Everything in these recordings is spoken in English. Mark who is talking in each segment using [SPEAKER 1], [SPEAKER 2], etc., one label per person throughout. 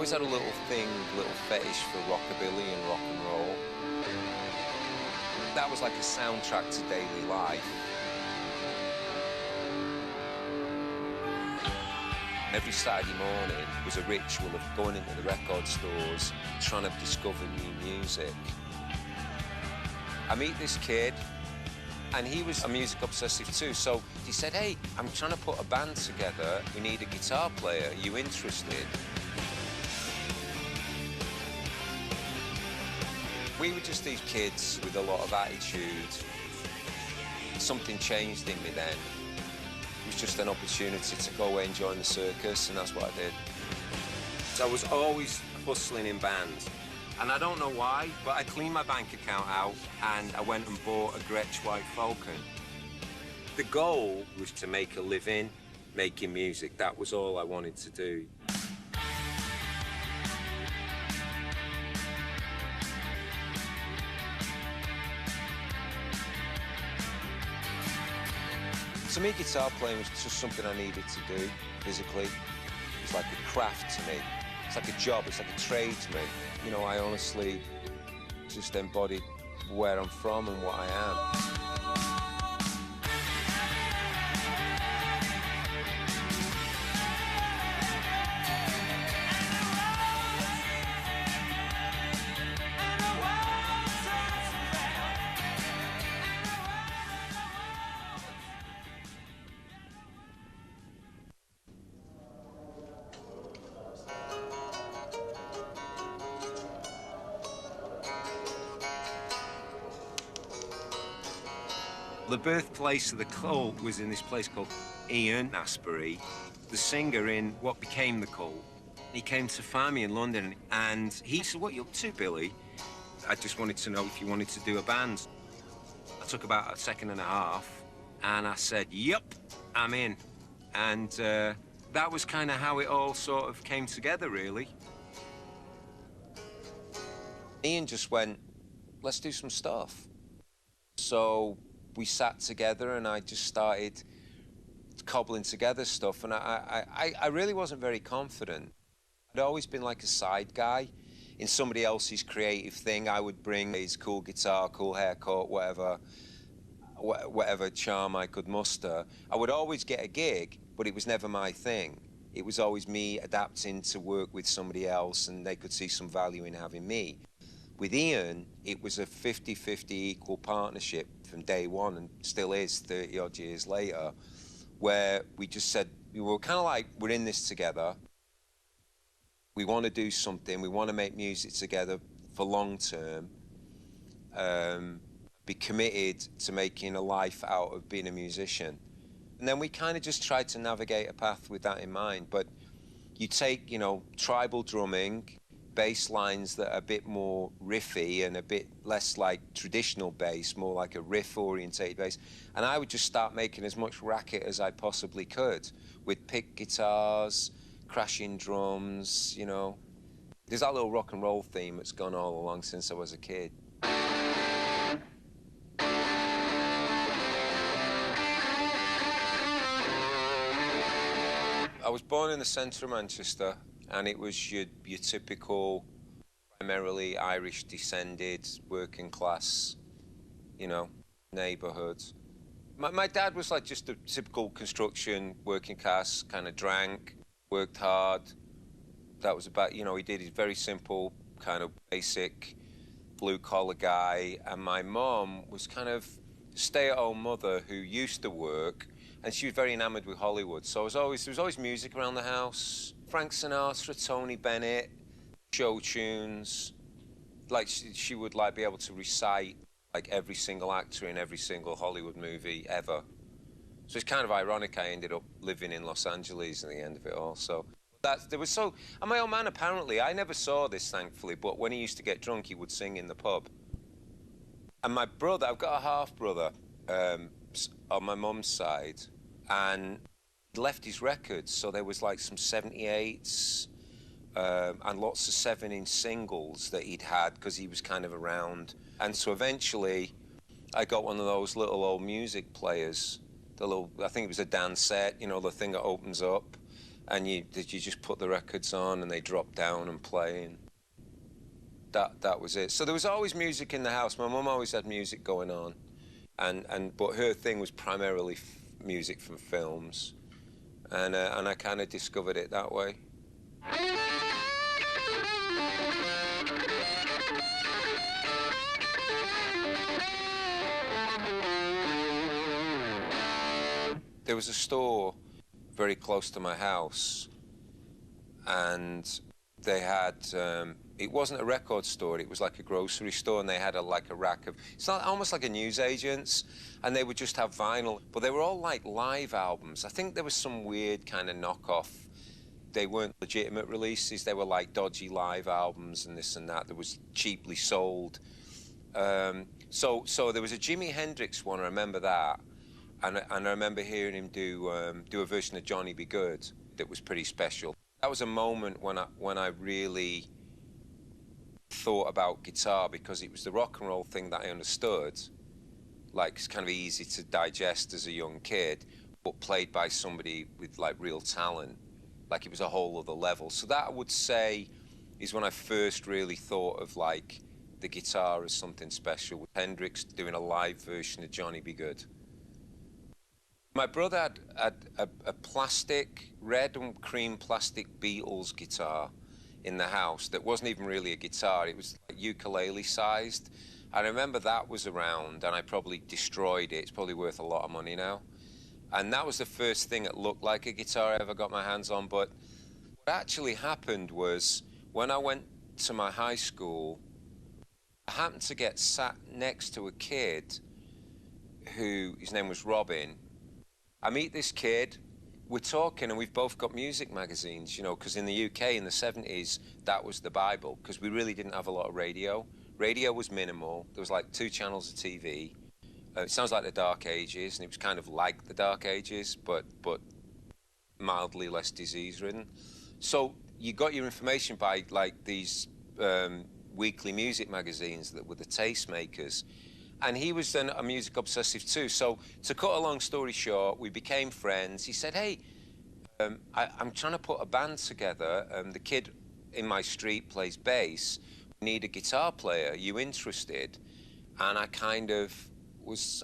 [SPEAKER 1] always had a little fetish for rockabilly and rock and roll. That was like a soundtrack to daily life. Every Saturday morning was a ritual of going into the record stores, trying to discover new music. I meet this kid, and he was a music obsessive too, so he said, hey, I'm trying to put a band together, we need a guitar player, are you interested? We were just these kids with a lot of attitude. Something changed in me then. It was just an opportunity to go away and join the circus, and that's what I did. So I was always hustling in bands. And I don't know why, but I cleaned my bank account out and I went and bought a Gretsch White Falcon. The goal was to make a living making music. That was all I wanted to do. To me, guitar playing was just something I needed to do physically. It was like a craft to me. It's like a job, it's like a trade to me. You know, I honestly just embodied where I'm from and what I am. The birthplace of the cult was in this place called Ian Asbury, the singer in what became the cult. He came to find me in London and he said, what are you up to, Billy? I just wanted to know if you wanted to do a band. I took about a second and a half and I said, yep, I'm in. And that was kind of how it all sort of came together, really. Ian just went, let's do some stuff. So we sat together and I just started cobbling together stuff, and I really wasn't very confident. I'd always been like a side guy in somebody else's creative thing. I would bring his cool guitar, cool haircut, whatever charm I could muster. I would always get a gig, but it was never my thing. It was always me adapting to work with somebody else, and they could see some value in having me. With Ian, it was a 50-50 equal partnership from day one, and still is 30-odd years later, where we just said, we were kind of like, we're in this together. We want to do something. We want to make music together for long term. Be committed to making a life out of being a musician. And then we kind of just tried to navigate a path with that in mind. But you take, you know, tribal drumming, bass lines that are a bit more riffy and a bit less like traditional bass, more like a riff-orientated bass. And I would just start making as much racket as I possibly could with pick guitars, crashing drums, you know. There's that little rock and roll theme that's gone all along since I was a kid. I was born in the centre of Manchester, and it was your typical, primarily Irish-descended, working-class, you know, neighbourhood. My dad was like just a typical construction, working-class, kind of drank, worked hard. That was about, you know, he did his very simple, kind of basic, blue-collar guy. And my mum was kind of stay-at-home mother who used to work, and she was very enamoured with Hollywood. So there was always music around the house. Frank Sinatra, Tony Bennett, show tunes. Like she would like be able to recite like every single actor in every single Hollywood movie ever. So it's kind of ironic I ended up living in Los Angeles at the end of it all. So and my old man apparently, I never saw this thankfully, but when he used to get drunk, he would sing in the pub. And my brother, I've got a half brother on my mum's side, and he left his records, so there was like some 78s and lots of 7-inch singles that he'd had because he was kind of around. And so eventually I got one of those little old music players, I think it was a dance set, you know, the thing that opens up. and you just put the records on and they drop down and play, and that was it. So there was always music in the house. My mum always had music going on, but her thing was primarily music from films, and I kind of discovered it that way. There was a store very close to my house, and they had, it wasn't a record store, it was like a grocery store, and they had like a rack of, it's not, almost like a newsagent's, and they would just have vinyl, but they were all like live albums. I think there was some weird kind of knockoff. They weren't legitimate releases, they were like dodgy live albums and this and that that was cheaply sold. So there was a Jimi Hendrix one, I remember that. And I remember hearing him do a version of Johnny Be Good that was pretty special. That was a moment when I really thought about guitar, because it was the rock and roll thing that I understood. Like, it's kind of easy to digest as a young kid, but played by somebody with like real talent. Like, it was a whole other level. So that, I would say, is when I first really thought of like the guitar as something special, with Hendrix doing a live version of Johnny Be Good. My brother had a plastic, red and cream plastic Beatles guitar in the house that wasn't even really a guitar, it was like ukulele sized. I remember that was around and I probably destroyed it. It's probably worth a lot of money now. And that was the first thing that looked like a guitar I ever got my hands on. But what actually happened was, when I went to my high school, I happened to get sat next to a kid who, his name was Robin. I meet this kid, we're talking, and we've both got music magazines, you know, because in the UK in the 70s, that was the Bible, because we really didn't have a lot of radio. Radio was minimal. There was like 2 channels of TV. It sounds like the Dark Ages, and it was kind of like the Dark Ages, but mildly less disease-ridden. So you got your information by like these weekly music magazines that were the tastemakers. And he was then a music obsessive too. So to cut a long story short, we became friends. He said, hey, I'm trying to put a band together. The kid in my street plays bass. We need a guitar player. Are you interested? And I kind of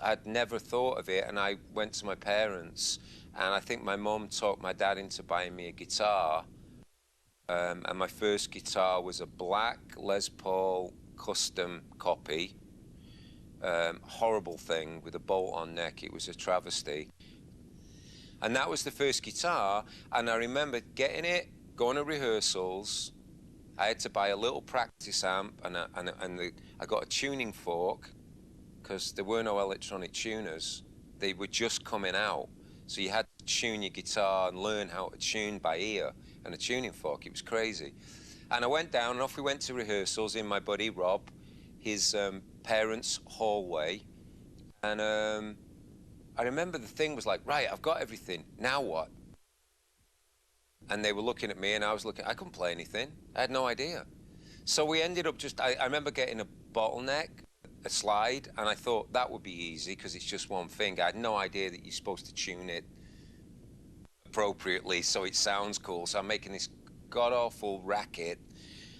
[SPEAKER 1] I'd never thought of it. And I went to my parents. And I think my mum talked my dad into buying me a guitar. And my first guitar was a black Les Paul custom copy. Horrible thing with a bolt-on neck. It was a travesty. And that was the first guitar, and I remember getting it, going to rehearsals. I had to buy a little practice amp, and I got a tuning fork, because there were no electronic tuners. They were just coming out, so you had to tune your guitar and learn how to tune by ear, and a tuning fork. It was crazy. And I went down, and off we went to rehearsals in my buddy Rob, his parents' hallway, and I remember the thing was like, right, I've got everything, now what? And they were looking at me, and I was looking, I couldn't play anything. I had no idea. So we ended up just, I remember getting a bottleneck, a slide, and I thought that would be easy because it's just one thing. I had no idea that you're supposed to tune it appropriately so it sounds cool. So I'm making this god-awful racket.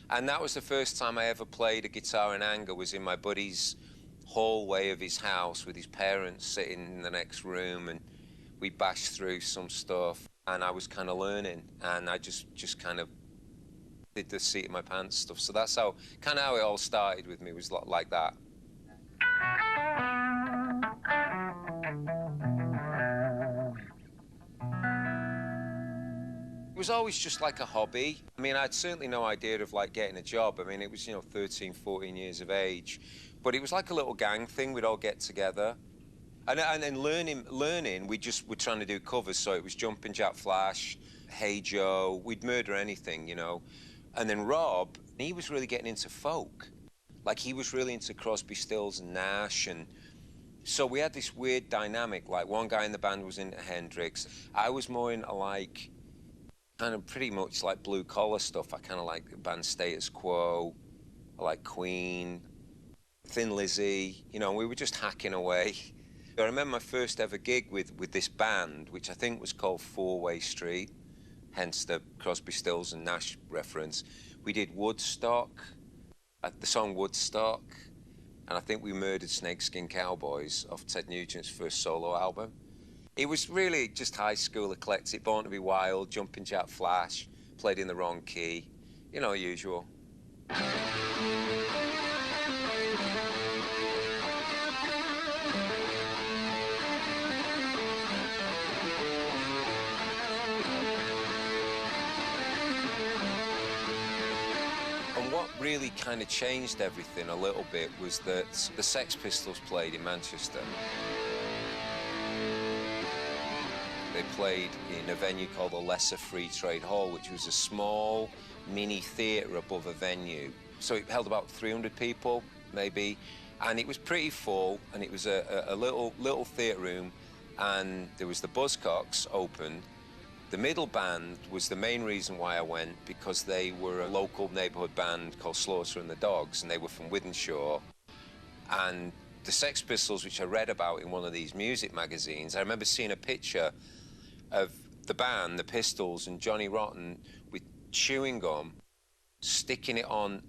[SPEAKER 1] And that was the first time I ever played a guitar in anger, was in my buddy's hallway of his house with his parents sitting in the next room, and we bashed through some stuff, and I was kind of learning, and I just kind of did the seat of my pants stuff. So that's how it all started with me, was like that. It was always just like a hobby. I mean, I had certainly no idea of like getting a job. I mean, it was, 13, 14 years of age. But it was like a little gang thing. We'd all get together. And then learning, we just were trying to do covers. So it was Jumpin' Jack Flash, Hey Joe, we'd murder anything, And then Rob, he was really getting into folk. Like, he was really into Crosby, Stills and Nash. And so we had this weird dynamic. Like, one guy in the band was into Hendrix. I was more into like, kind of pretty much like blue collar stuff. I kind of like the band Status Quo. I like Queen, Thin Lizzy, we were just hacking away. I remember my first ever gig with this band, which I think was called 4-Way Street, hence the Crosby, Stills and Nash reference. We did Woodstock, the song Woodstock, and I think we murdered Snakeskin Cowboys off Ted Nugent's first solo album. It was really just high school eclectic, Born to be Wild, Jumpin' Jack Flash, played in the wrong key, you know, usual. And what really kind of changed everything a little bit was that the Sex Pistols played in Manchester. They played in a venue called the Lesser Free Trade Hall, which was a small mini theatre above a venue. So it held about 300 people, maybe, and it was pretty full, and it was a little theatre room, and there was the Buzzcocks open. The middle band was the main reason why I went, because they were a local neighbourhood band called Slaughter and the Dogs, and they were from Wythenshawe. And the Sex Pistols, which I read about in one of these music magazines, I remember seeing a picture of the band, the Pistols, and Johnny Rotten with chewing gum, sticking it on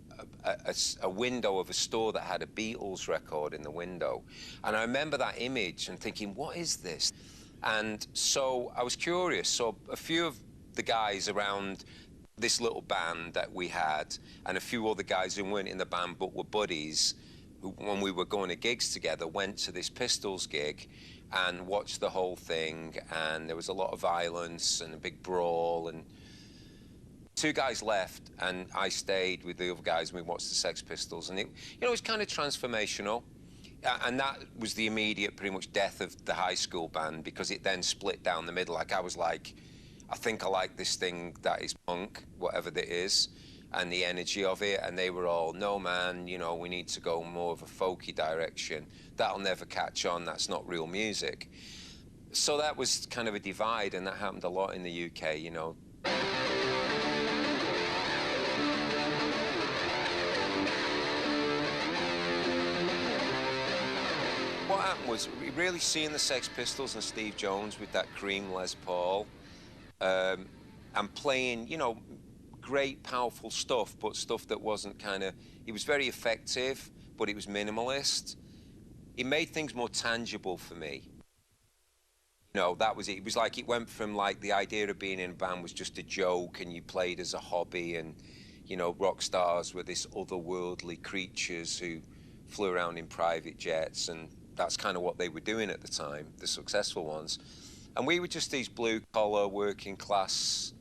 [SPEAKER 1] a window of a store that had a Beatles record in the window. And I remember that image and thinking, what is this? And so I was curious. So a few of the guys around this little band that we had, and a few other guys who weren't in the band but were buddies, who, when we were going to gigs together, went to this Pistols gig and watched the whole thing, and there was a lot of violence and a big brawl, and two guys left, and I stayed with the other guys, and we watched the Sex Pistols, and it, you know, it was kind of transformational. And that was the immediate, pretty much, death of the high school band, because it then split down the middle. Like, I was like, I think I like this thing that is punk, whatever that is, and the energy of it, and they were all, no, man, you know, we need to go more of a folky direction. That'll never catch on, that's not real music. So that was kind of a divide, and that happened a lot in the UK, you know. What happened was really seeing the Sex Pistols and Steve Jones with that cream Les Paul, and playing, you know, great, powerful stuff, but stuff that wasn't kind of, it was very effective, but it was minimalist. It made things more tangible for me. You know, that was it. It was like, it went from like the idea of being in a band was just a joke, and you played as a hobby, and, you know, rock stars were this otherworldly creatures who flew around in private jets, and that's kind of what they were doing at the time, the successful ones. And we were just these blue-collar, working-class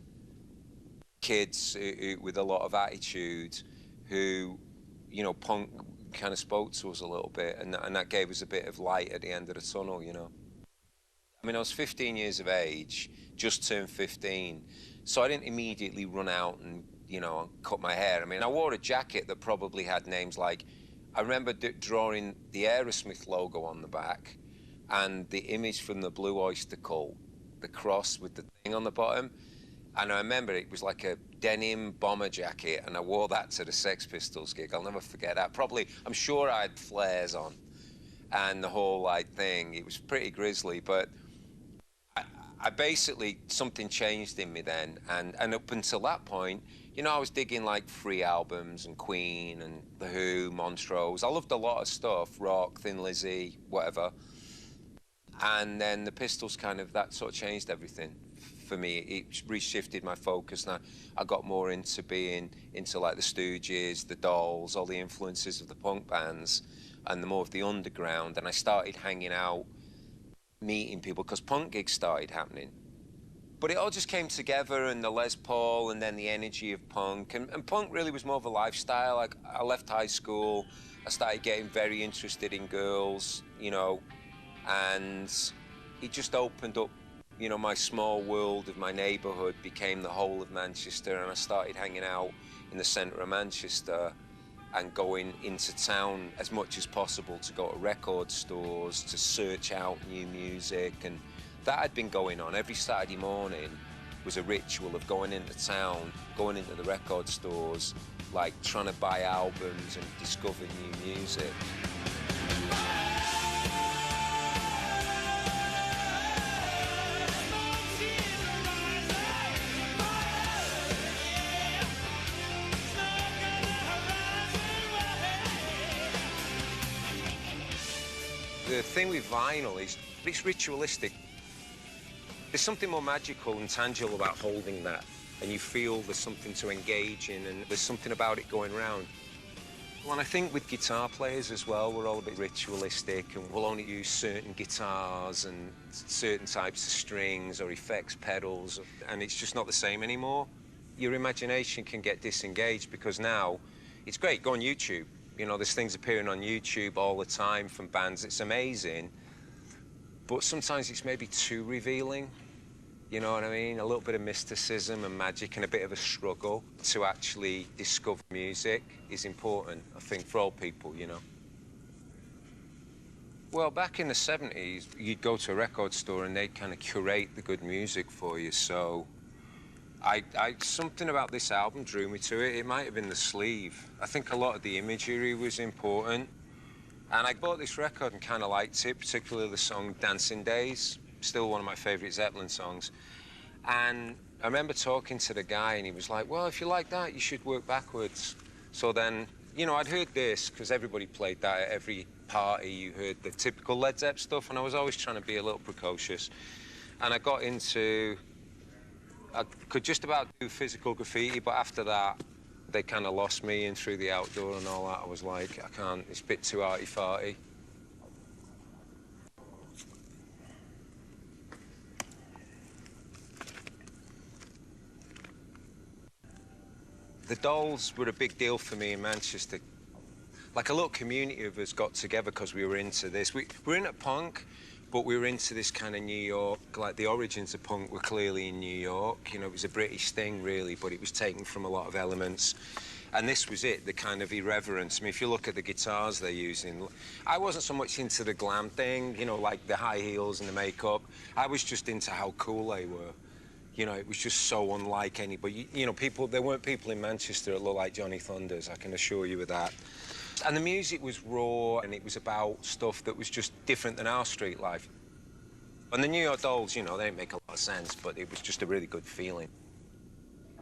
[SPEAKER 1] kids with a lot of attitude who, you know, punk kind of spoke to us a little bit, and that gave us a bit of light at the end of the tunnel, you know. I mean, I was 15 years of age, just turned 15, so I didn't immediately run out and, you know, cut my hair. I mean, I wore a jacket that probably had names like, I remember drawing the Aerosmith logo on the back and the image from the Blue Oyster Cult, the cross with the thing on the bottom. And I remember it was like a denim bomber jacket, and I wore that to the Sex Pistols gig. I'll never forget that. Probably, I'm sure I had flares on and the whole like thing. It was pretty grisly, but I basically, something changed in me then. And up until that point, you know, I was digging like free albums and Queen and The Who, Montrose. I loved a lot of stuff, rock, Thin Lizzy, whatever. And then the Pistols kind of, that sort of changed everything for me. It reshifted my focus, and I got more into being into like the Stooges, the Dolls, all the influences of the punk bands, and the more of the underground. And I started hanging out, meeting people, because punk gigs started happening. But it all just came together, and the Les Paul, and then the energy of punk. And punk really was more of a lifestyle. Like, I left high school, I started getting very interested in girls, you know, and it just opened up, you know, my small world of my neighbourhood became the whole of Manchester, and I started hanging out in the centre of Manchester and going into town as much as possible to go to record stores, to search out new music, and that had been going on. Every Saturday morning was a ritual of going into town, going into the record stores, like trying to buy albums and discover new music. thing with vinyl is it's ritualistic. There's something more magical and tangible about holding that, and you feel there's something to engage in, and there's something about it going round. Well, and I think with guitar players as well, we're all a bit ritualistic, and we'll only use certain guitars and certain types of strings or effects pedals, and it's just not the same anymore. Your imagination can get disengaged because now it's great. Go on YouTube. You know, there's things appearing on YouTube all the time from bands. It's amazing, but sometimes it's maybe too revealing. You know what I mean? A little bit of mysticism and magic and a bit of a struggle to actually discover music is important, I think, for all people, you know. Well, back in the 70s, you'd go to a record store and they'd kind of curate the good music for you, so something about this album drew me to it. It might have been the sleeve. I think a lot of the imagery was important. And I bought this record and kind of liked it, particularly the song Dancing Days. Still one of my favourite Zeppelin songs. And I remember talking to the guy, and he was like, well, if you like that, you should work backwards. So then, you know, I'd heard this, because everybody played that at every party. You heard the typical Led Zepp stuff, and I was always trying to be a little precocious. And I got into... I could just about do physical graffiti, but after that, they kind of lost me in Through the Outdoor and all that. I was like, I can't, it's a bit too arty-farty. The Dolls were a big deal for me in Manchester. Like a little community of us got together because we were into this. We were into punk, but we were into this kind of New York, like the origins of punk were clearly in New York. You know, it was a British thing, really, but it was taken from a lot of elements. And this was it, the kind of irreverence. I mean, if you look at the guitars they're using, I wasn't so much into the glam thing, you know, like the high heels and the makeup. I was just into how cool they were. You know, it was just so unlike anybody. You know, there weren't people in Manchester that looked like Johnny Thunders, I can assure you of that. And the music was raw, and it was about stuff that was just different than our street life. And the New York Dolls, you know, they didn't make a lot of sense, but it was just a really good feeling.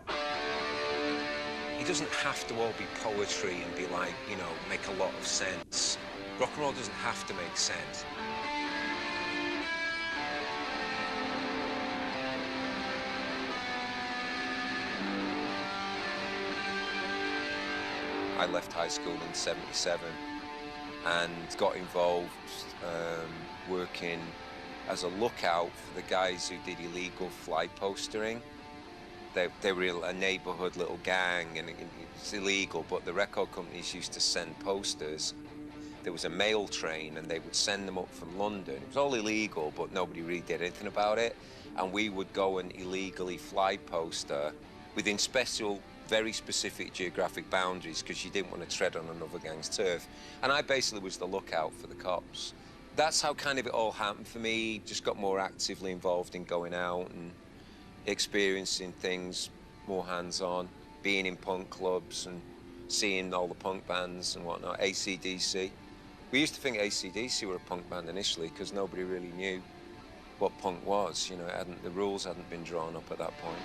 [SPEAKER 1] It doesn't have to all be poetry and be like, you know, make a lot of sense. Rock and roll doesn't have to make sense. I left high school in '77 and got involved working as a lookout for the guys who did illegal fly postering. They were a neighborhood little gang, and it's illegal, but the record companies used to send posters. There was a mail train, and they would send them up from London. It was all illegal, but nobody really did anything about it. And we would go and illegally fly poster within very specific geographic boundaries, because you didn't want to tread on another gang's turf. And I basically was the lookout for the cops. That's how kind of it all happened for me. Just got more actively involved in going out and experiencing things more hands-on, being in punk clubs and seeing all the punk bands and whatnot, AC/DC. We used to think AC/DC were a punk band initially because nobody really knew what punk was. You know, the rules hadn't been drawn up at that point.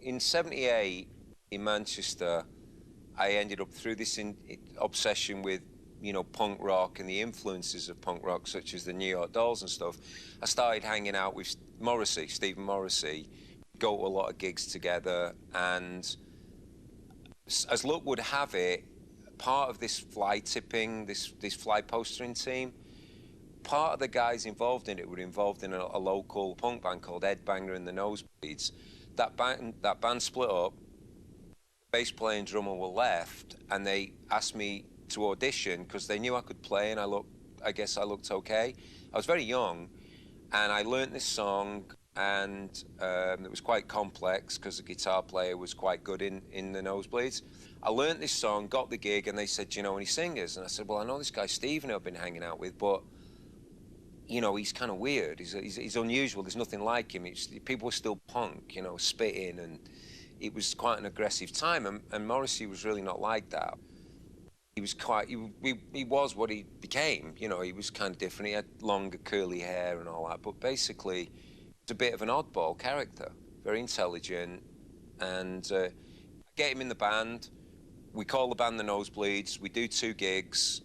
[SPEAKER 1] In '78, in Manchester, I ended up through this obsession with, you know, punk rock and the influences of punk rock, such as the New York Dolls and stuff. I started hanging out with Stephen Morrissey, go to a lot of gigs together, and as luck would have it, part of this fly tipping, this fly postering team, part of the guys involved in it were involved in a local punk band called Ed Banger and the Nosebleeds. That band split up, bass player and drummer were left, and they asked me to audition because they knew I could play, and I guess I looked okay. I was very young, and I learnt this song, and it was quite complex because the guitar player was quite good in the Nosebleeds. I learnt this song, got the gig, and they said, do you know any singers? And I said, well, I know this guy Stephen who I've been hanging out with, but you know, he's kind of weird. He's unusual. There's nothing like him. People were still punk, you know, spitting, and it was quite an aggressive time. And Morrissey was really not like that. he was quite, he was what he became, you know, he was kind of different. He had longer curly hair and all that, but basically, he was a bit of an oddball character, very intelligent, and I get him in the band. We call the band the Nosebleeds. We do 2 gigs.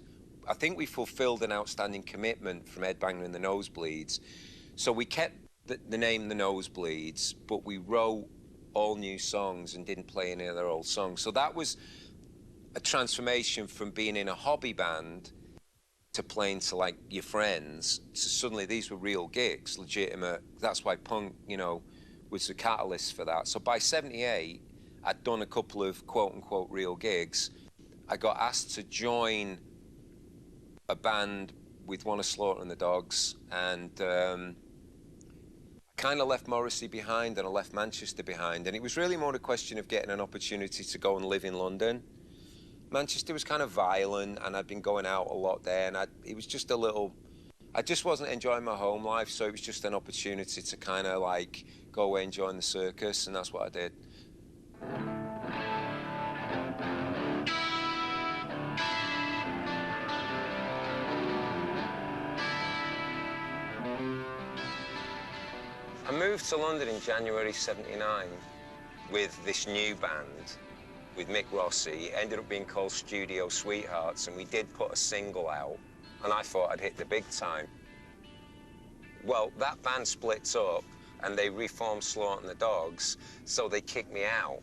[SPEAKER 1] I think we fulfilled an outstanding commitment from Ed Banger and the Nosebleeds. So we kept the name the Nosebleeds, but we wrote all new songs and didn't play any of their old songs. So that was a transformation from being in a hobby band to playing to like your friends. So suddenly these were real gigs, legitimate. That's why punk, you know, was the catalyst for that. So by 78, I'd done a couple of quote-unquote real gigs. I got asked to join a band with one of Slaughter and the Dogs, and I kind of left Morrissey behind and I left Manchester behind, and it was really more a question of getting an opportunity to go and live in London. Manchester was kind of violent, and I'd been going out a lot there, and it was just a little... I just wasn't enjoying my home life, so it was just an opportunity to kind of like go away and join the circus, and that's what I did. I moved to London in January '79 with this new band, with Mick Rossi. It ended up being called Studio Sweethearts, and we did put a single out, and I thought I'd hit the big time. Well, that band splits up, and they reformed Slaughter and the Dogs, so they kicked me out.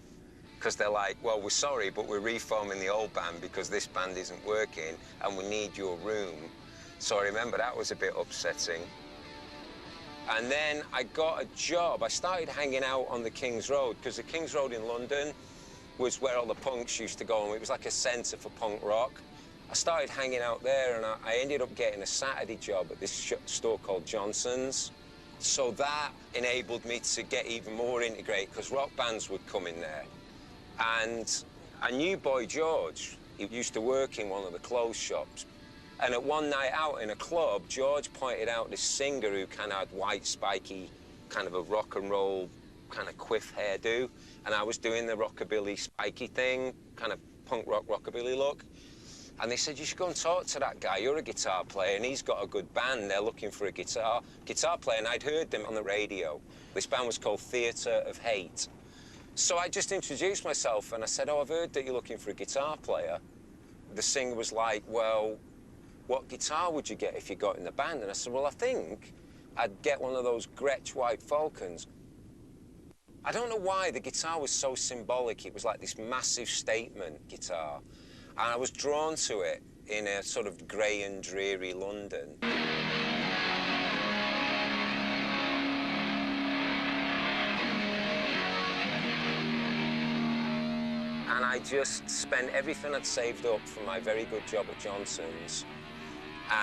[SPEAKER 1] Because they're like, well, we're sorry, but we're reforming the old band because this band isn't working, and we need your room. So I remember that was a bit upsetting. And then I got a job. I started hanging out on the King's Road, because the King's Road in London was where all the punks used to go, and it was like a centre for punk rock. I started hanging out there, and I ended up getting a Saturday job at this store called Johnson's. So that enabled me to get even more integrated, because rock bands would come in there. And I knew Boy George. He used to work in one of the clothes shops. And at one night out in a club, George pointed out this singer who kind of had white, spiky, kind of a rock and roll, kind of quiff hairdo. And I was doing the rockabilly spiky thing, kind of punk rock rockabilly look. And they said, you should go and talk to that guy. You're a guitar player, and he's got a good band. They're looking for a guitar player, and I'd heard them on the radio. This band was called Theatre of Hate. So I just introduced myself, and I said, oh, I've heard that you're looking for a guitar player. The singer was like, well, what guitar would you get if you got in the band? And I said, well, I think I'd get one of those Gretsch White Falcons. I don't know why the guitar was so symbolic. It was like this massive statement guitar. And I was drawn to it in a sort of grey and dreary London. And I just spent everything I'd saved up from my very good job at Johnson's,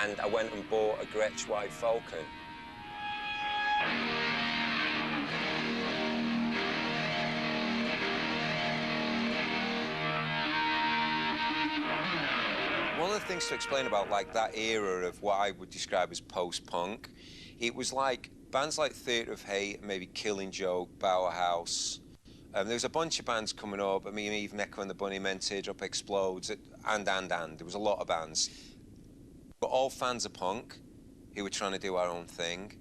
[SPEAKER 1] and I went and bought a Gretsch White Falcon. One of the things to explain about like that era of what I would describe as post-punk, it was like bands like Theatre of Hate, maybe Killing Joke, Bauhaus. There was a bunch of bands coming up. I mean, even Echo and the Bunnymen, Teardrop Explodes, and. There was a lot of bands. But all fans of punk who were trying to do our own thing.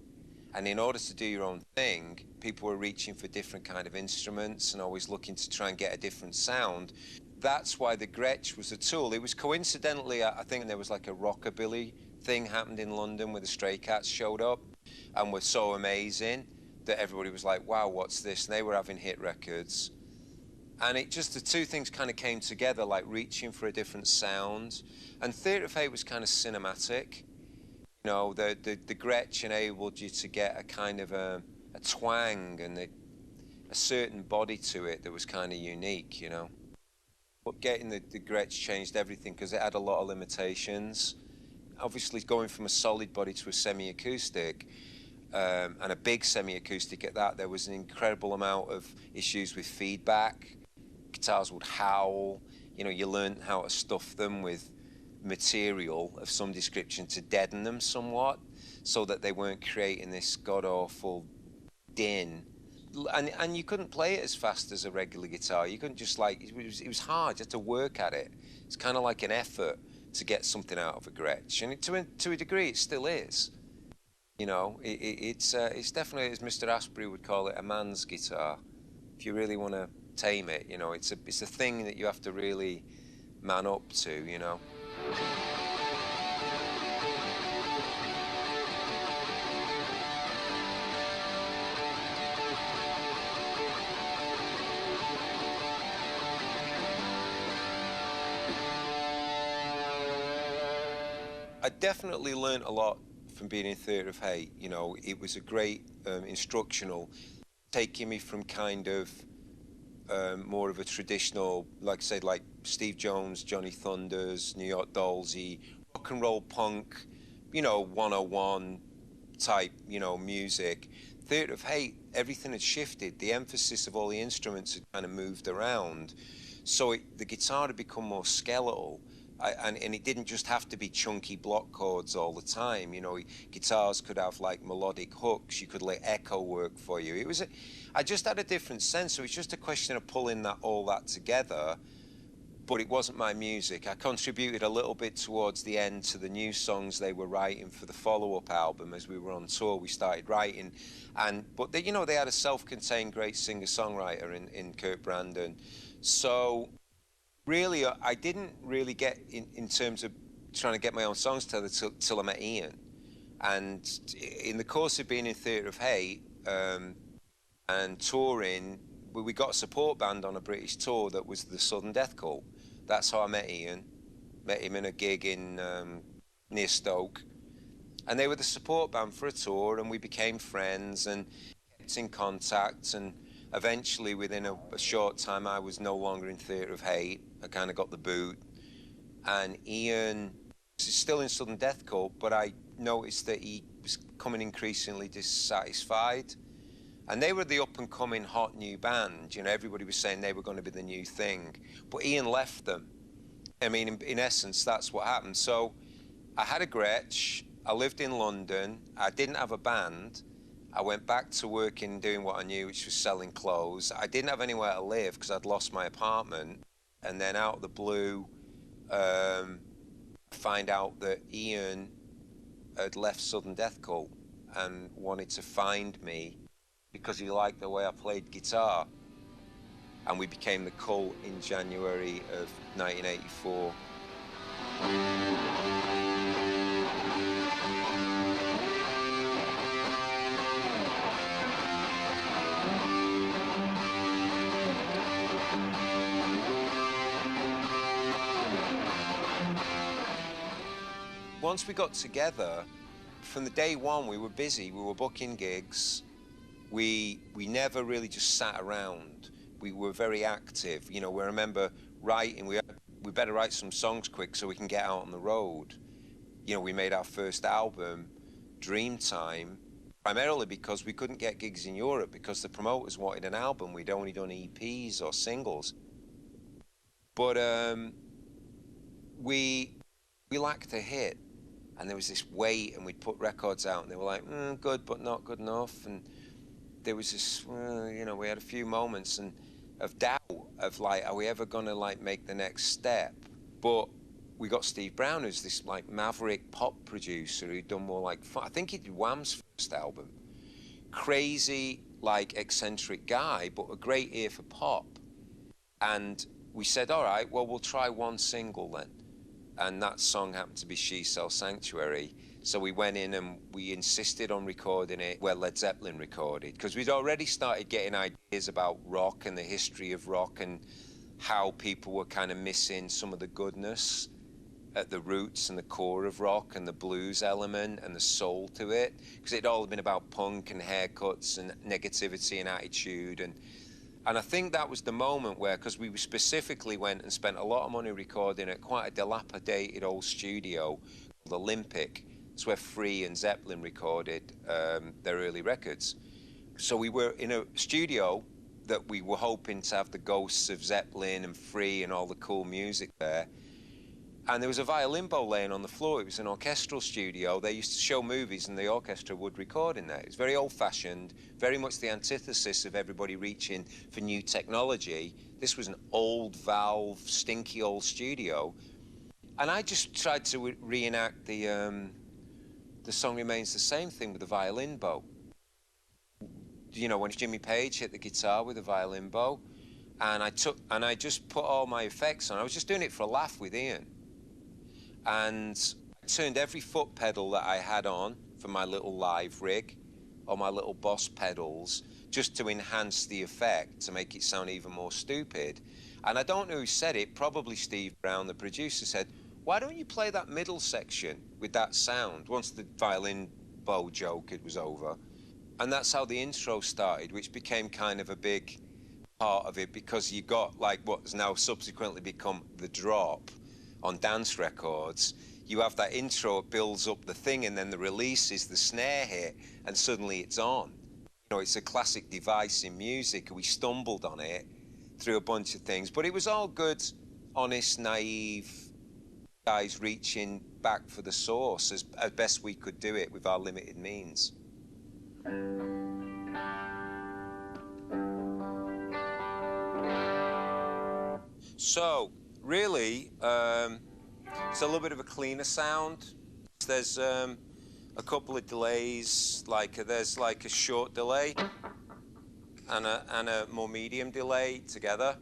[SPEAKER 1] And in order to do your own thing, people were reaching for different kind of instruments and always looking to try and get a different sound. That's why the Gretsch was a tool. It was coincidentally, I think there was like a rockabilly thing happened in London where the Stray Cats showed up and were so amazing that everybody was like, wow, what's this? And they were having hit records. And it just, the two things kind of came together, like reaching for a different sound. And Theatre of Hate was kind of cinematic. You know, the Gretsch enabled you to get a kind of a twang and a certain body to it that was kind of unique, you know. But getting the Gretsch changed everything because it had a lot of limitations. Obviously, going from a solid body to a semi-acoustic, and a big semi-acoustic at that, there was an incredible amount of issues with feedback. Guitars would howl. You know, you learned how to stuff them with material of some description to deaden them somewhat so that they weren't creating this god-awful din and you couldn't play it as fast as a regular guitar. You couldn't just like it was hard. You had to work at it. It's kind of like an effort to get something out of a Gretsch, and to a degree, it still is. You know, it's definitely, as Mr. Asprey would call it, a man's guitar. If you really want to tame it, you know, it's a thing that you have to really man up to. You know. I definitely learnt a lot from being in Theatre of Hate. You know, it was a great instructional, taking me from kind of more of a traditional, like I said, like Steve Jones, Johnny Thunders, New York Dolls-y, rock and roll punk, you know, 101 type, you know, music. Theatre of Hate, everything had shifted. The emphasis of all the instruments had kind of moved around. So the guitar had become more skeletal. And it didn't just have to be chunky block chords all the time. You know, guitars could have like melodic hooks. You could let echo work for you. I just had a different sense. So it's just a question of pulling all that together. But it wasn't my music. I contributed a little bit towards the end to the new songs they were writing for the follow-up album. As we were on tour, we started writing, but they, you know, they had a self-contained great singer-songwriter in Kurt Brandon. So really, I didn't really get in terms of trying to get my own songs together till I met Ian. And in the course of being in Theatre of Hate and touring, we got a support band on a British tour that was the Southern Death Cult. That's how I met Ian. Met him in a gig in near Stoke. And they were the support band for a tour, and we became friends and kept in contact. And eventually, within a short time, I was no longer in Theatre of Hate. I kind of got the boot. And Ian is still in Southern Death Cult, but I noticed that he was becoming increasingly dissatisfied. And they were the up-and-coming hot new band. You know, everybody was saying they were going to be the new thing. But Ian left them. I mean, in essence, that's what happened. So I had a Gretsch. I lived in London. I didn't have a band. I went back to working, doing what I knew, which was selling clothes. I didn't have anywhere to live because I'd lost my apartment. And then out of the blue, I find out that Ian had left Southern Death Cult and wanted to find me because he liked the way I played guitar. And we became the Cult in January of 1984. Once we got together, from the day one, we were busy. We were booking gigs. We never really just sat around. We were very active. You know, we remember writing. We better write some songs quick so we can get out on the road. You know, we made our first album, Dreamtime, primarily because we couldn't get gigs in Europe because the promoters wanted an album. We'd only done EPs or singles. But we lacked a hit. And there was this wait, and we'd put records out, and they were like, good, but not good enough. And there was this, you know, we had a few moments of doubt, of like, are we ever going to like make the next step? But we got Steve Brown, who's this like maverick pop producer who'd done more like, I think he did Wham's first album. Crazy, like eccentric guy, but a great ear for pop. And we said, all right, well, we'll try one single then. And that song happened to be She Sells Sanctuary. So we went in and we insisted on recording it where Led Zeppelin recorded, because we'd already started getting ideas about rock and the history of rock and how people were kind of missing some of the goodness at the roots and the core of rock and the blues element and the soul to it, because it'd all been about punk and haircuts and negativity and attitude. And I think that was the moment where, because we specifically went and spent a lot of money recording at quite a dilapidated old studio called Olympic. It's where Free and Zeppelin recorded their early records. So we were in a studio that we were hoping to have the ghosts of Zeppelin and Free and all the cool music there. And there was a violin bow laying on the floor. It was an orchestral studio. They used to show movies and the orchestra would record in there. It was very old-fashioned, very much the antithesis of everybody reaching for new technology. This was an old valve, stinky old studio. And I just tried to reenact the Song Remains the Same thing with the violin bow. You know, when Jimmy Page hit the guitar with a violin bow, and I just put all my effects on. I was just doing it for a laugh with Ian. And I turned every foot pedal that I had on for my little live rig, or my little Boss pedals, just to enhance the effect, to make it sound even more stupid. And I don't know who said it, probably Steve Brown, the producer, said, why don't you play that middle section with that sound, once the violin bow joke was over. And that's how the intro started, which became kind of a big part of it, because you got like what has now subsequently become the drop on dance records. You have that intro, it builds up the thing, and then the release is the snare hit, and suddenly it's on. You know, it's a classic device in music. We stumbled on it through a bunch of things, but it was all good, honest, naive guys reaching back for the source as best we could do it with our limited means. So, really, it's a little bit of a cleaner sound. There's a couple of delays, there's like a short delay and a more medium delay together.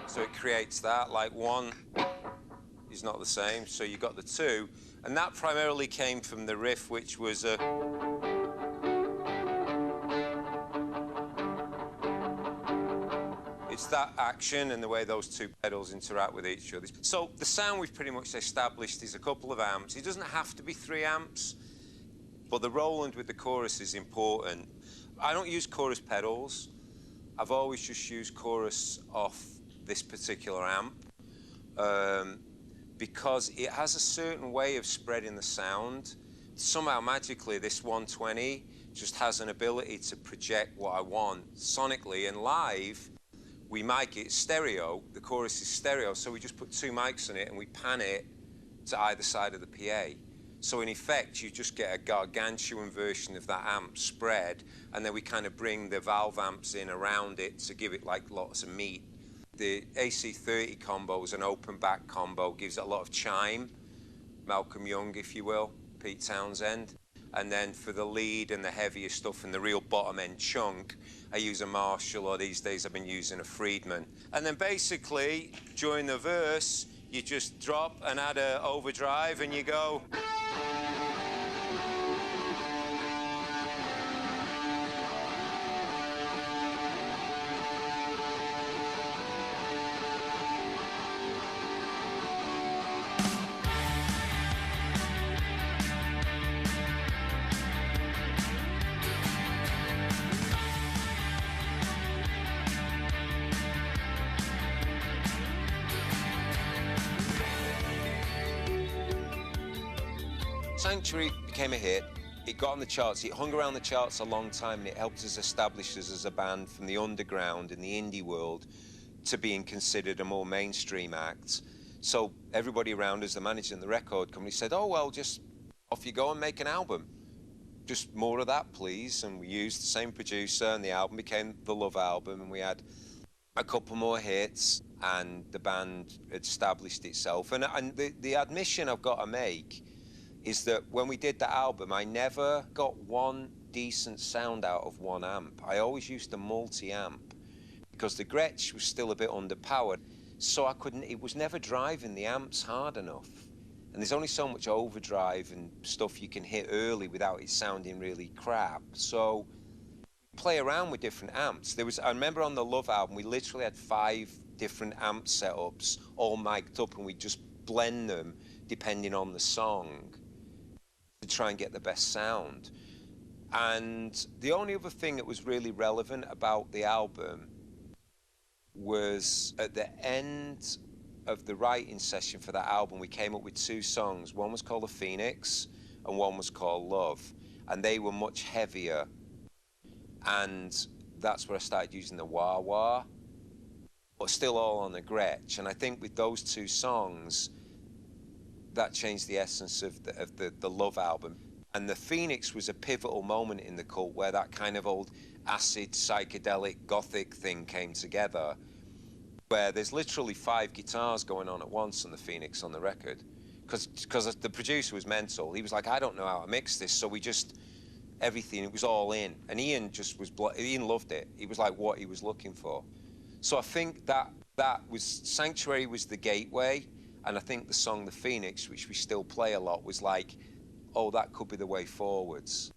[SPEAKER 1] So it creates that, like one is not the same, so you got the two. And that primarily came from the riff, which was a... It's that action and the way those two pedals interact with each other. So the sound we've pretty much established is a couple of amps. It doesn't have to be 3 amps, but the Roland with the chorus is important. I don't use chorus pedals. I've always just used chorus off this particular amp because it has a certain way of spreading the sound. Somehow, magically, this 120 just has an ability to project what I want sonically, and live, we mic it stereo, the chorus is stereo, so we just put 2 mics on it and we pan it to either side of the PA. So in effect, you just get a gargantuan version of that amp spread, and then we kind of bring the valve amps in around it to give it like lots of meat. The AC30 combo is an open back combo, gives it a lot of chime, Malcolm Young, if you will, Pete Townsend. And then for the lead and the heavier stuff and the real bottom end chunk, I use a Marshall, or these days I've been using a Friedman. And then basically, during the verse, you just drop and add an overdrive and you go. Sanctuary became a hit. It got on the charts. It hung around the charts a long time, and it helped us establish us as a band from the underground in the indie world to being considered a more mainstream act. So everybody around us, the manager and the record company, said, oh, well, just off you go and make an album. Just more of that, please. And we used the same producer, and the album became the Love album, and we had a couple more hits, and the band had established itself. And the admission I've got to make is that when we did the album, I never got one decent sound out of one amp. I always used a multi-amp because the Gretsch was still a bit underpowered, so it was never driving the amps hard enough. And there's only so much overdrive and stuff you can hit early without it sounding really crap. So play around with different amps. I remember on the Love album, we literally had 5 different amp setups all mic'd up, and we just blend them depending on the song to try and get the best sound. And the only other thing that was really relevant about the album was at the end of the writing session for that album, we came up with 2 songs. One was called The Phoenix and one was called Love. And they were much heavier. And that's where I started using the wah-wah. but still all on a Gretsch. And I think with those two songs, that changed the essence of the Love album. And the Phoenix was a pivotal moment in the cult where that kind of old acid, psychedelic, gothic thing came together, where there's literally 5 guitars going on at once on the Phoenix on the record. Because the producer was mental. He was like, I don't know how to mix this, so we just, everything, it was all in. And Ian just was, Ian loved it. He was like what he was looking for. So I think that was, Sanctuary was the gateway, and I think the song The Phoenix, which we still play a lot, was like, oh, that could be the way forwards.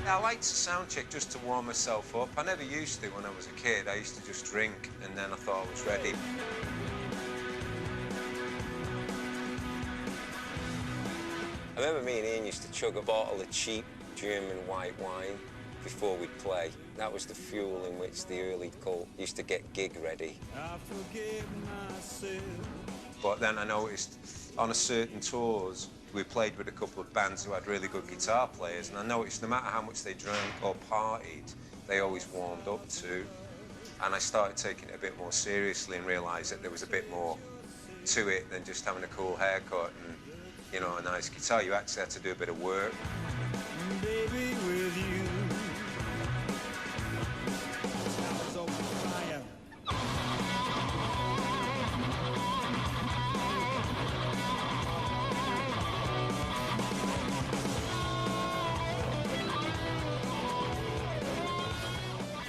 [SPEAKER 1] I liked to sound check just to warm myself up. I never used to when I was a kid. I used to just drink, and then I thought I was ready. I remember me and Ian used to chug a bottle of cheap German white wine before we'd play. That was the fuel in which the early cult used to get gig ready. I forgive myself. But then I noticed on a certain tours, we played with a couple of bands who had really good guitar players, and I noticed no matter how much they drank or partied, they always warmed up to. And I started taking it a bit more seriously and realised that there was a bit more to it than just having a cool haircut and, you know, a nice guitar. You actually had to do a bit of work. Baby, with you.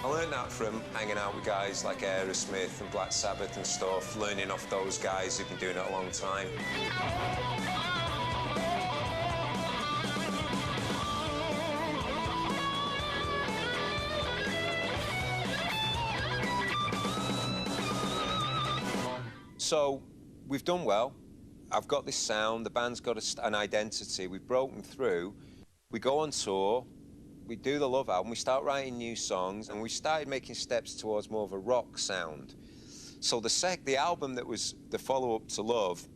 [SPEAKER 1] I learned that from hanging out with guys like Aerosmith and Black Sabbath and stuff, learning off those guys who've been doing it a long time. So we've done well. I've got this sound, the band's got an identity, we've broken through, we go on tour, we do the Love album, we start writing new songs, and we started making steps towards more of a rock sound. So the album that was the follow-up to Love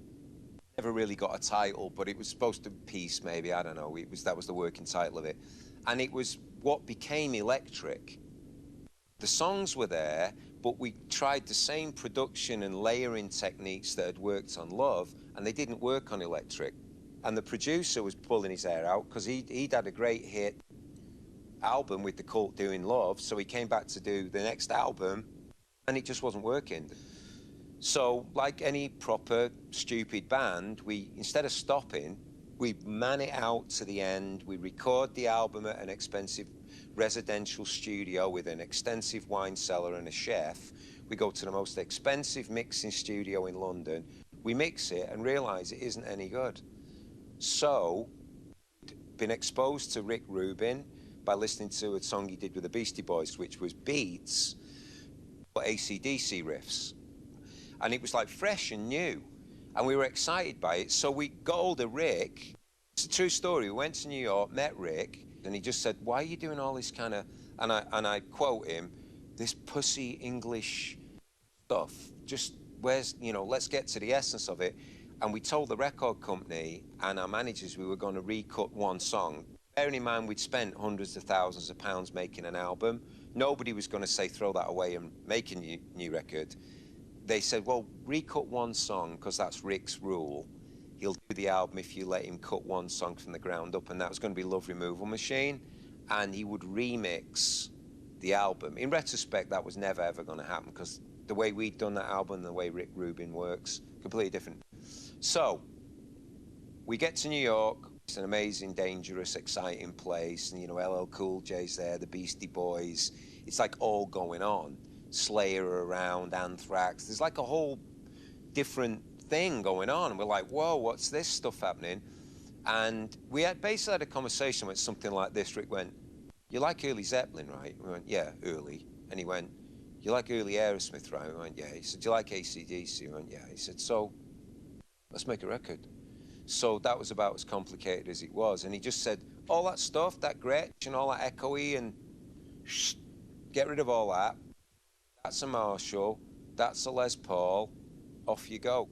[SPEAKER 1] never really got a title, but it was supposed to be Peace, maybe, I don't know. That was the working title of it. And it was what became Electric. The songs were there, but we tried the same production and layering techniques that had worked on Love, and they didn't work on Electric. And the producer was pulling his hair out because he'd had a great hit album with the cult doing Love, so he came back to do the next album, and it just wasn't working. So, like any proper stupid band, we, instead of stopping, we man it out to the end. We record the album at an expensive residential studio with an extensive wine cellar and a chef. We go to the most expensive mixing studio in London. We mix it and realize it isn't any good. So, been exposed to Rick Rubin by listening to a song he did with the Beastie Boys, which was beats, but AC/DC riffs. And it was like fresh and new. And we were excited by it. So we got hold of Rick. It's a true story. We went to New York, met Rick, and he just said, why are you doing all this kind of, and I quote him, this pussy English stuff. Just, where's, you know, let's get to the essence of it. And we told the record company and our managers we were going to recut one song. Bearing in mind, we'd spent hundreds of thousands of pounds making an album. Nobody was going to say, throw that away and make a new record. They said, well, recut one song, because that's Rick's rule. He'll do the album if you let him cut one song from the ground up, and that was going to be Love Removal Machine, and he would remix the album. In retrospect, that was never, ever going to happen, because the way we'd done that album and the way Rick Rubin works, completely different. So, we get to New York. It's an amazing, dangerous, exciting place, and, you know, LL Cool J's there, the Beastie Boys. It's like all going on. Slayer around, Anthrax. There's like a whole different thing going on. And we're like, whoa, what's this stuff happening? And we had basically had a conversation with something like this. Rick went, you like early Zeppelin, right? We went, yeah, early. And he went, you like early Aerosmith, right? We went, yeah. He said, do you like AC/DC? We went, yeah. He said, so let's make a record. So that was about as complicated as it was. And he just said, all that stuff, that Gretsch and all that echoey and shh, Get rid of all that. That's a Marshall, that's a Les Paul, off you go.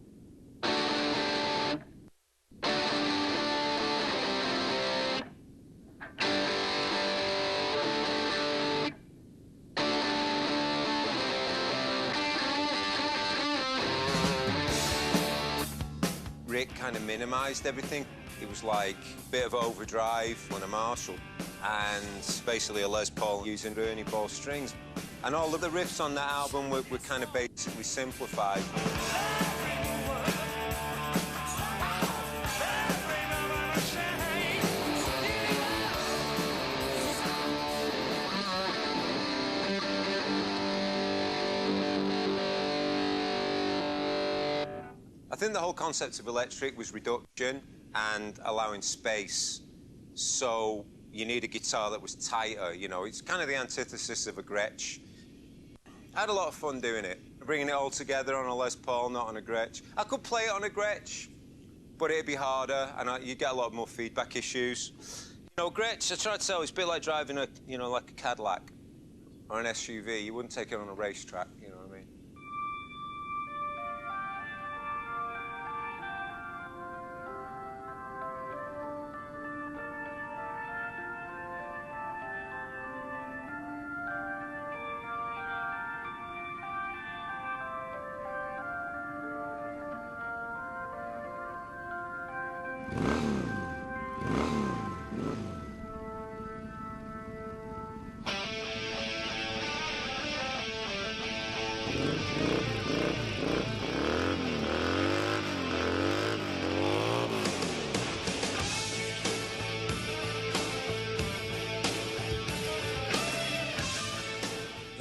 [SPEAKER 1] Rick kind of minimised everything. It was like a bit of overdrive on a Marshall and basically a Les Paul using Ernie ball strings. And all of the riffs on that album were kind of basically simplified. I think the whole concept of electric was reduction and allowing space. So you need a guitar that was tighter, you know. It's kind of the antithesis of a Gretsch. I had a lot of fun doing it, bringing it all together on a Les Paul, not on a Gretsch. I could play it on a Gretsch, but it'd be harder, and you'd get a lot more feedback issues. You know, Gretsch, I try to tell, it's a bit like driving a, you know, like a Cadillac or an SUV. You wouldn't take it on a racetrack, you know what I mean?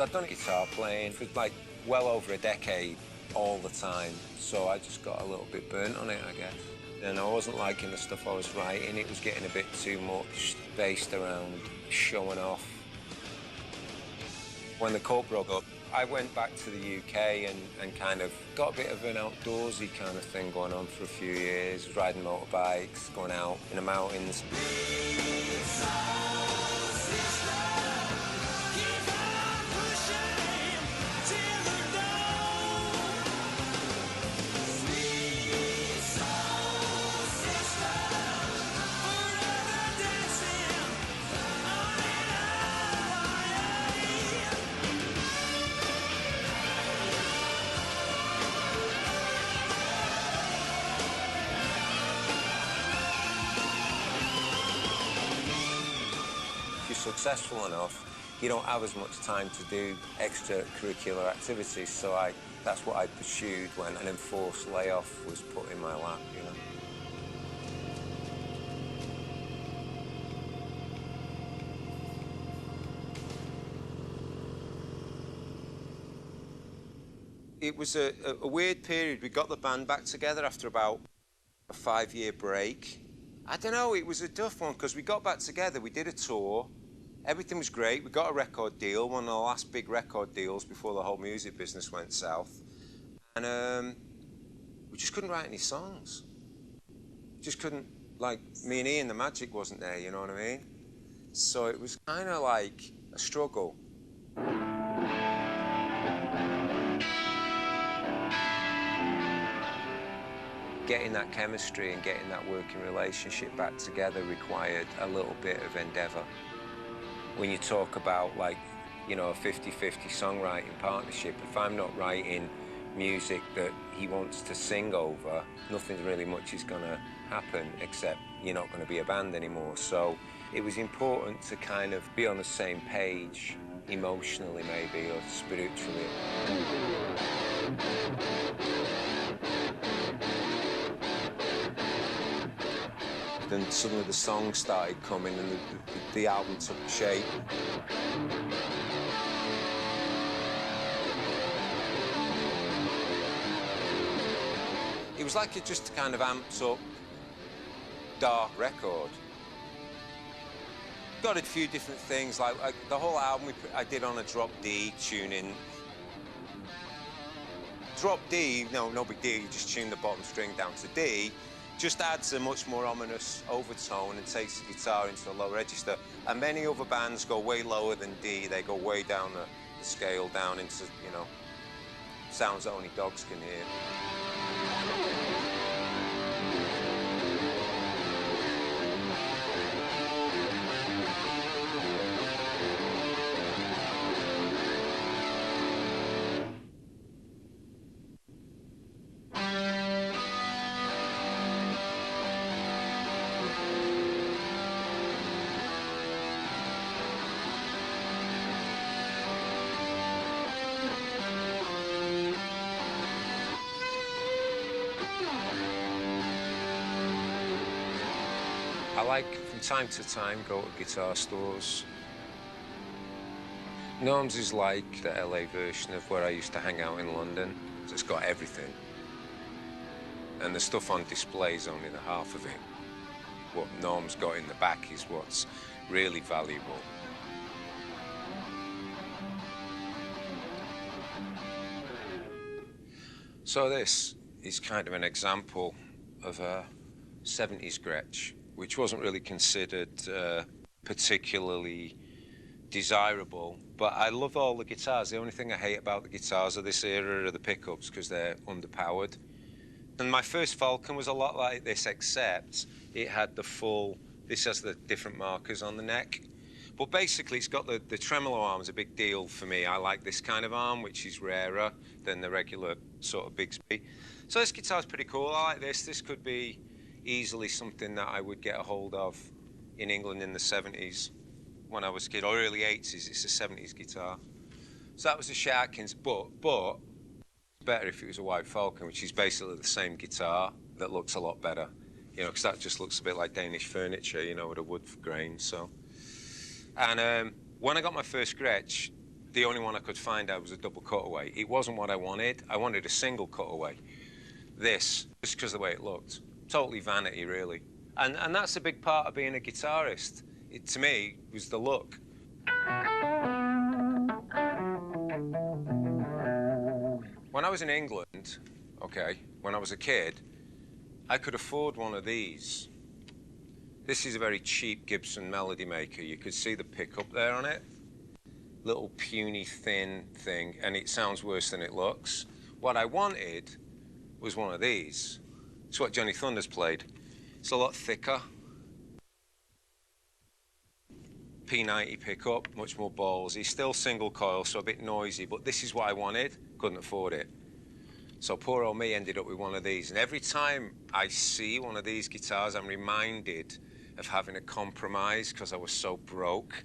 [SPEAKER 1] I've done guitar playing for like well over a decade, all the time, so I just got a little bit burnt on it, I guess. And I wasn't liking the stuff I was writing. It was getting a bit too much based around showing off. When the cult broke up, I went back to the UK and kind of got a bit of an outdoorsy kind of thing going on for a few years, riding motorbikes, going out in the mountains. Successful enough, you don't have as much time to do extracurricular activities, so that's what I pursued when an enforced layoff was put in my lap, you know. It was a weird period. We got the band back together after about a 5-year break. I don't know, it was a tough one because we got back together, we did a tour. Everything was great. We got a record deal, one of the last big record deals before the whole music business went south. And we just couldn't write any songs. Just couldn't, like, me and Ian, the magic wasn't there, you know what I mean? So it was kind of like a struggle. Getting that chemistry and getting that working relationship back together required a little bit of endeavour. When you talk about, like, you know, a 50-50 songwriting partnership, if I'm not writing music that he wants to sing over, nothing really much is going to happen, except you're not going to be a band anymore. So it was important to kind of be on the same page, emotionally maybe, or spiritually. Then suddenly the songs started coming and the album took shape. It was like it just kind of amps up dark record. Got a few different things, like the whole album I did on a drop D tuning. Drop D, no big deal, you just tune the bottom string down to D. just adds a much more ominous overtone and takes the guitar into a lower register. And many other bands go way lower than D. They go way down the scale, down into, you know, sounds that only dogs can hear. I like, from time to time, go to guitar stores. Norm's is like the LA version of where I used to hang out in London. It's got everything. And the stuff on display is only the half of it. What Norm's got in the back is what's really valuable. So this is kind of an example of a 70s Gretsch, which wasn't really considered particularly desirable, but I love all the guitars. The only thing I hate about the guitars of this era are the pickups, because they're underpowered. And my first Falcon was a lot like this, except it had the full, this has the different markers on the neck. But basically, it's got the tremolo arm is a big deal for me. I like this kind of arm, which is rarer than the regular sort of Bigsby. So this guitar's pretty cool. I like this. This could be easily something that I would get a hold of in England in the 70s when I was a kid, or early 80s. It's a 70s guitar. So that was a Sharkins, but better if it was a White Falcon, which is basically the same guitar that looks a lot better, you know, because that just looks a bit like Danish furniture, you know, with a wood grain. So, and when I got my first Gretsch, the only one I could find out was a double cutaway. It wasn't what I wanted. I wanted a single cutaway. This, just because of the way it looked. Totally vanity, really. And that's a big part of being a guitarist. It, to me, was the look. When I was in England, okay, when I was a kid, I could afford one of these. This is a very cheap Gibson Melody Maker. You could see the pickup there on it. Little puny, thin thing, and it sounds worse than it looks. What I wanted was one of these. It's what Johnny Thunders played. It's a lot thicker. P90 pickup, much more ballsy. Still single coil, so a bit noisy, but this is what I wanted. Couldn't afford it. So poor old me ended up with one of these. And every time I see one of these guitars, I'm reminded of having a compromise, because I was so broke,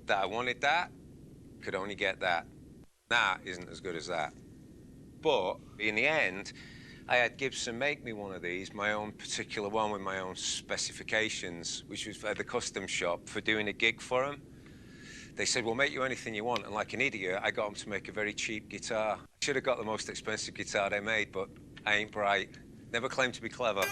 [SPEAKER 1] that I wanted that, could only get that. That isn't as good as that. But in the end, I had Gibson make me one of these, my own particular one with my own specifications, which was at the custom shop for doing a gig for them. They said, we'll make you anything you want. And like an idiot, I got them to make a very cheap guitar. I should have got the most expensive guitar they made, but I ain't bright. Never claimed to be clever.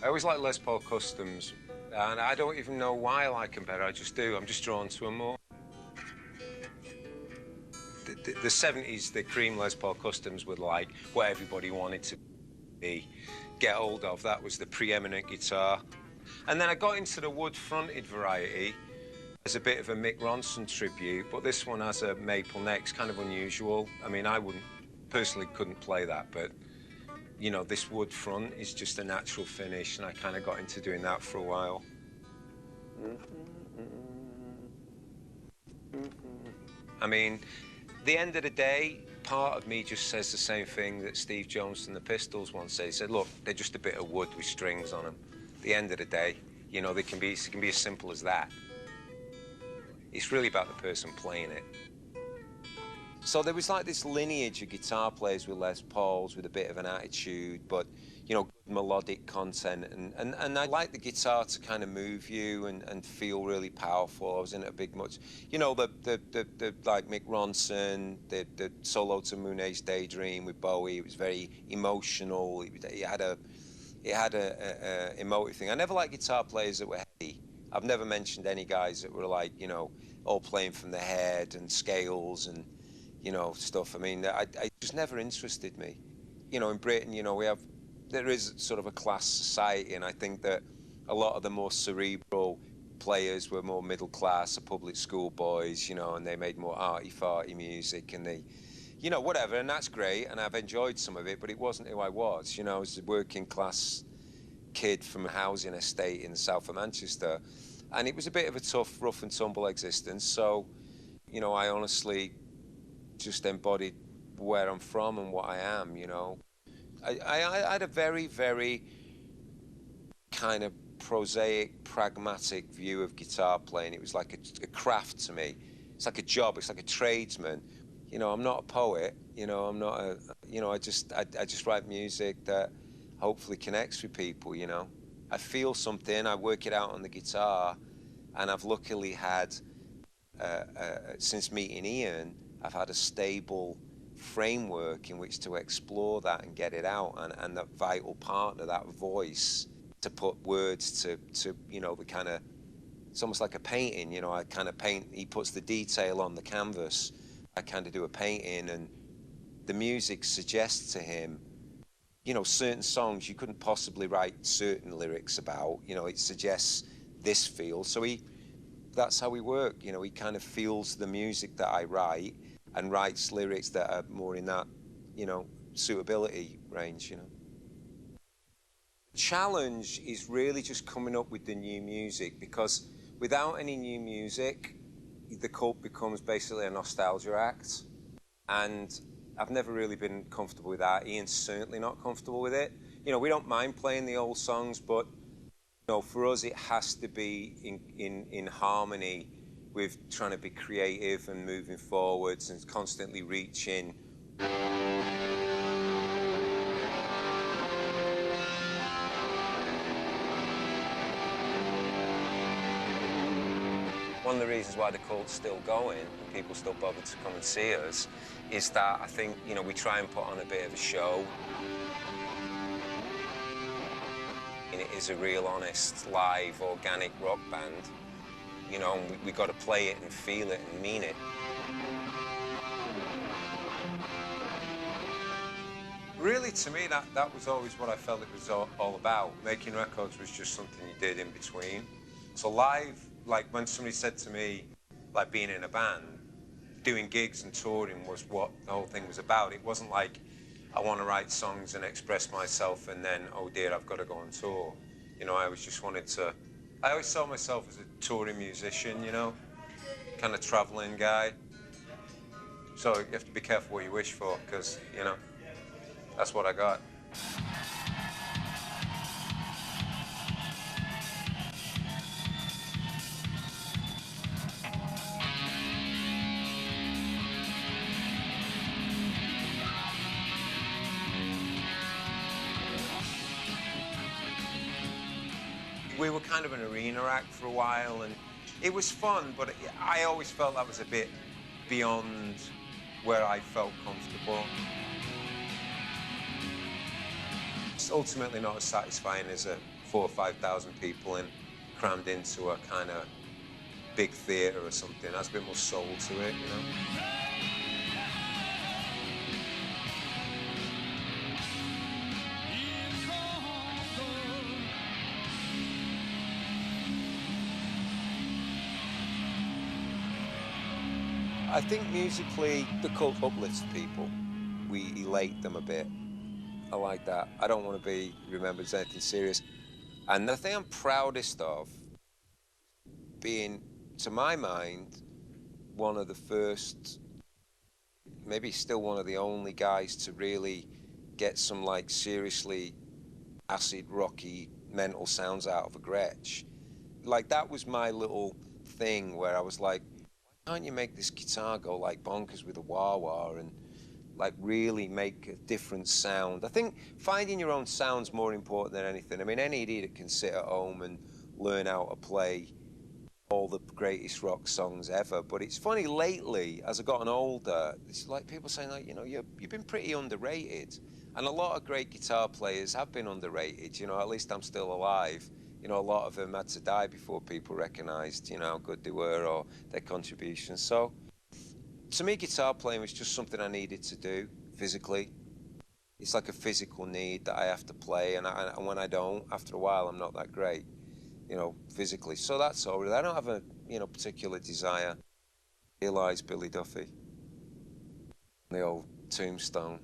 [SPEAKER 1] I always like Les Paul Customs. And I don't even know why I like them better, I just do. I'm just drawn to them more. The 70s, the cream Les Paul Customs were like what everybody wanted to be, get hold of. That was the preeminent guitar. And then I got into the wood-fronted variety as a bit of a Mick Ronson tribute, but this one has a maple neck. It's kind of unusual. I mean, I personally couldn't play that, but you know, this wood front is just a natural finish, and I kind of got into doing that for a while. I mean, the end of the day, part of me just says the same thing that Steve Jones from the Pistols once said. He said, look, they're just a bit of wood with strings on them. At the end of the day, you know, it can be as simple as that. It's really about the person playing it. So there was like this lineage of guitar players with Les Pauls with a bit of an attitude, but, you know, melodic content. And I like the guitar to kind of move you and feel really powerful. I was in it a big much. You know, the like Mick Ronson, the solo to Moon's Daydream with Bowie, it was very emotional. It had a emotive thing. I never liked guitar players that were heavy. I've never mentioned any guys that were like, you know, all playing from the head and scales and, you know, stuff. I mean, I just never interested me. You know, in Britain, you know, there is sort of a class society, and I think that a lot of the more cerebral players were more middle class or public school boys, you know, and they made more arty-farty music and they, you know, whatever, and that's great, and I've enjoyed some of it, but it wasn't who I was, you know. I was a working class kid from a housing estate in the south of Manchester, and it was a bit of a tough, rough and tumble existence. So, you know, I honestly just embodied where I'm from and what I am. You know, I had a very, very kind of prosaic, pragmatic view of guitar playing. It was like a craft to me. It's like a job. It's like a tradesman. You know, I'm not a poet. You know, I'm not a. You know, I just write music that hopefully connects with people. You know, I feel something. I work it out on the guitar, and I've luckily had since meeting Ian, I've had a stable framework in which to explore that and get it out, and that vital partner, that voice, to put words to you know, the kind of, it's almost like a painting, you know. I kind of paint, he puts the detail on the canvas, I kind of do a painting, and the music suggests to him, you know, certain songs you couldn't possibly write certain lyrics about, you know, it suggests this feel. So that's how we work, you know. He kind of feels the music that I write and writes lyrics that are more in that, you know, suitability range, you know. Challenge is really just coming up with the new music, because without any new music, the cult becomes basically a nostalgia act. And I've never really been comfortable with that. Ian's certainly not comfortable with it. You know, we don't mind playing the old songs, but you know, for us, it has to be in harmony with trying to be creative and moving forwards and constantly reaching. One of the reasons why the cult's still going and people still bother to come and see us is that I think, you know, we try and put on a bit of a show. And it is a real, honest, live, organic rock band. You know, and we got to play it and feel it and mean it. Really, to me, that was always what I felt it was all about. Making records was just something you did in between. So live, like when somebody said to me, like being in a band, doing gigs and touring was what the whole thing was about. It wasn't like, I want to write songs and express myself and then, oh dear, I've got to go on tour. You know, I always just wanted to, I always saw myself as a touring musician, you know, kind of traveling guy. So you have to be careful what you wish for, because, you know, that's what I got. We were kind of an arena act for a while, and it was fun, but I always felt that was a bit beyond where I felt comfortable. It's ultimately not as satisfying as a 4,000 or 5,000 people crammed into a kind of big theatre or something. It has a bit more soul to it, you know? I think musically, the cult uplifts people. We elate them a bit. I like that. I don't want to be remembered as anything serious. And the thing I'm proudest of, being, to my mind, one of the first, maybe still one of the only guys to really get some, like, seriously acid, rocky, mental sounds out of a Gretsch. Like, that was my little thing where I was like, why can't you make this guitar go like bonkers with a wah-wah and like really make a different sound? I think finding your own sound's more important than anything. I mean, any idiot can sit at home and learn how to play all the greatest rock songs ever. But it's funny, lately, as I've gotten older, it's like people saying, like, you know, you've been pretty underrated. And a lot of great guitar players have been underrated. You know, at least I'm still alive. You know, a lot of them had to die before people recognised, you know, how good they were or their contributions. So, to me, guitar playing was just something I needed to do physically. It's like a physical need that I have to play, and when I don't, after a while, I'm not that great, you know, physically. So that's all really. I don't have a, you know, particular desire. Here lies Billy Duffy, the old tombstone.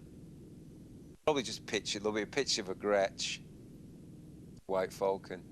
[SPEAKER 1] Probably just picture, there'll be a picture of a Gretsch, White Falcon.